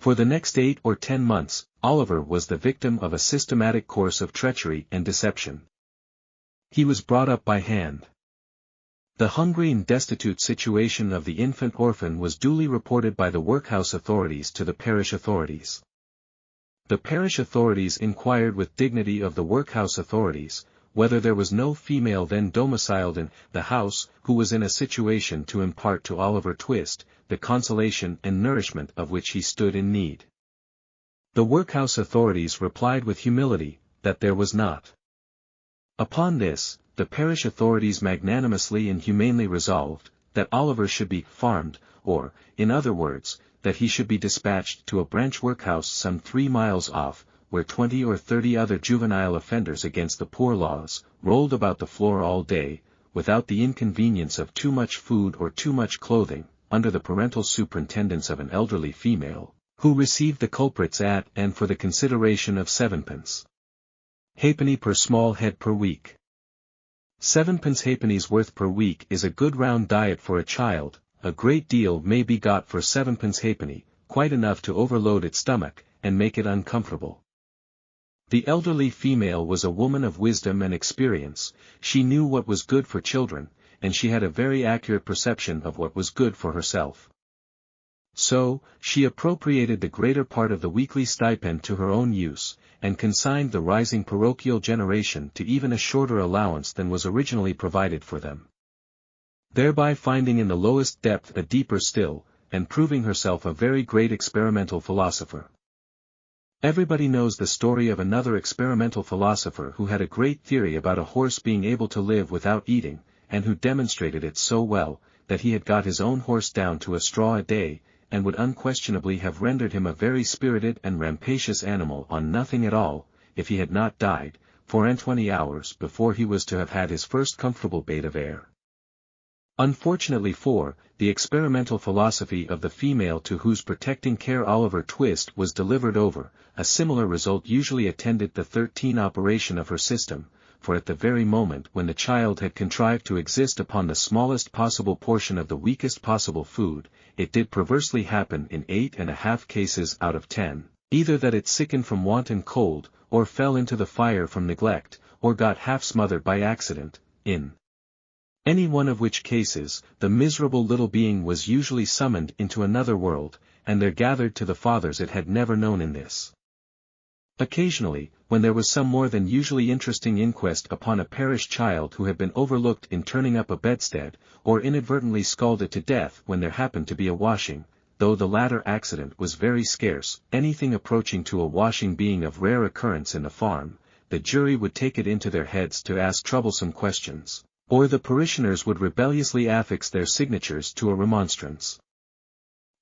For the next 8 or 10 months, Oliver was the victim of a systematic course of treachery and deception. He was brought up by hand. The hungry and destitute situation of the infant orphan was duly reported by the workhouse authorities to the parish authorities. The parish authorities inquired with dignity of the workhouse authorities, whether there was no female then domiciled in the house who was in a situation to impart to Oliver Twist the consolation and nourishment of which he stood in need. The workhouse authorities replied with humility, that there was not. Upon this, the parish authorities magnanimously and humanely resolved, that Oliver should be farmed, or, in other words, that he should be dispatched to a branch workhouse some 3 miles off, where 20 or 30 other juvenile offenders against the poor laws, rolled about the floor all day, without the inconvenience of too much food or too much clothing, under the parental superintendence of an elderly female, who received the culprits at and for the consideration of 7 halfpenny per small head per week. 7 halfpenny's worth per week is a good round diet for a child. A great deal may be got for 7 halfpenny, quite enough to overload its stomach, and make it uncomfortable. The elderly female was a woman of wisdom and experience. She knew what was good for children, and she had a very accurate perception of what was good for herself. So, she appropriated the greater part of the weekly stipend to her own use, and consigned the rising parochial generation to even a shorter allowance than was originally provided for them. Thereby finding in the lowest depth a deeper still, and proving herself a very great experimental philosopher. Everybody knows the story of another experimental philosopher who had a great theory about a horse being able to live without eating, and who demonstrated it so well, that he had got his own horse down to a straw a day, and would unquestionably have rendered him a very spirited and rampacious animal on nothing at all, if he had not died, 24 hours before he was to have had his first comfortable bait of air. Unfortunately for the experimental philosophy of the female to whose protecting care Oliver Twist was delivered over, a similar result usually attended the 13 operation of her system, for at the very moment when the child had contrived to exist upon the smallest possible portion of the weakest possible food, it did perversely happen in 8.5 cases out of 10, either that it sickened from want and cold, or fell into the fire from neglect, or got half smothered by accident, in any one of which cases, the miserable little being was usually summoned into another world, and there gathered to the fathers it had never known in this. Occasionally, when there was some more than usually interesting inquest upon a parish child who had been overlooked in turning up a bedstead, or inadvertently scalded to death when there happened to be a washing, though the latter accident was very scarce, anything approaching to a washing being of rare occurrence in the farm, the jury would take it into their heads to ask troublesome questions, or the parishioners would rebelliously affix their signatures to a remonstrance.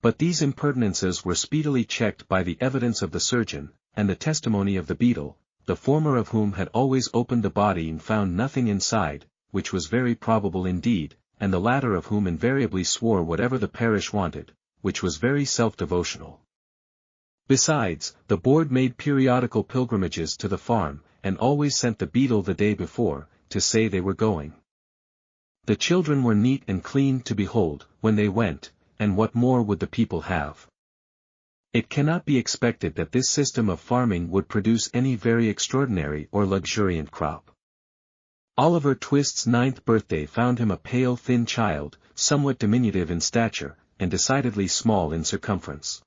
But these impertinences were speedily checked by the evidence of the surgeon, and the testimony of the beadle, the former of whom had always opened the body and found nothing inside, which was very probable indeed, and the latter of whom invariably swore whatever the parish wanted, which was very self-devotional. Besides, the board made periodical pilgrimages to the farm, and always sent the beadle the day before, to say they were going. The children were neat and clean to behold, when they went, and what more would the people have? It cannot be expected that this system of farming would produce any very extraordinary or luxuriant crop. Oliver Twist's 9th birthday found him a pale thin child, somewhat diminutive in stature, and decidedly small in circumference.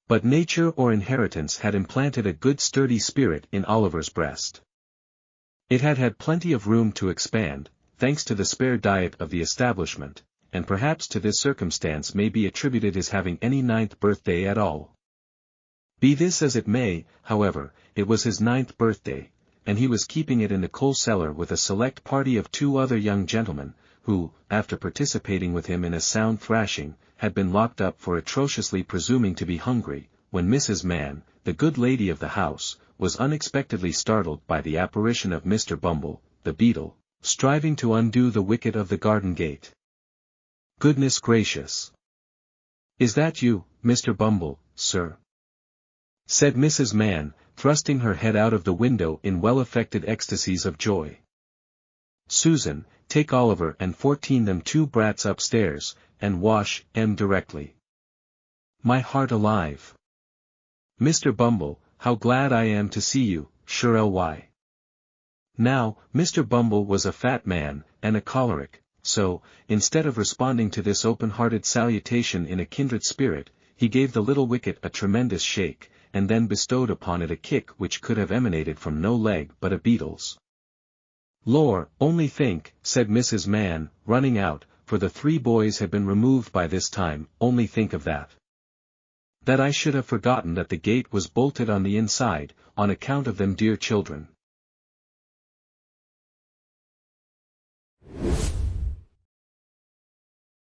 But nature or inheritance had implanted a good sturdy spirit in Oliver's breast. It had had plenty of room to expand, thanks to the spare diet of the establishment, and perhaps to this circumstance may be attributed his having any 9th birthday at all. Be this as it may, however, it was his 9th birthday, and he was keeping it in the coal cellar with a select party of 2 other young gentlemen, who, after participating with him in a sound thrashing, had been locked up for atrociously presuming to be hungry, when Mrs. Mann, the good lady of the house, was unexpectedly startled by the apparition of Mr. Bumble, the beadle, striving to undo the wicket of the garden gate. "Goodness gracious! Is that you, Mr. Bumble, sir?" said Mrs. Mann, thrusting her head out of the window in well-affected ecstasies of joy. "Susan, take Oliver and 14 them 2 brats upstairs, and wash 'em directly." "My heart alive! Mr. Bumble, how glad I am to see you, sure ly. Now, Mr. Bumble was a fat man, and a choleric, so, instead of responding to this open-hearted salutation in a kindred spirit, he gave the little wicket a tremendous shake, and then bestowed upon it a kick which could have emanated from no leg but a beetle's. Lor, only think, said Mrs. Mann, running out, for the 3 boys had been removed by this time, only think of that. That I should have forgotten that the gate was bolted on the inside, on account of them dear children.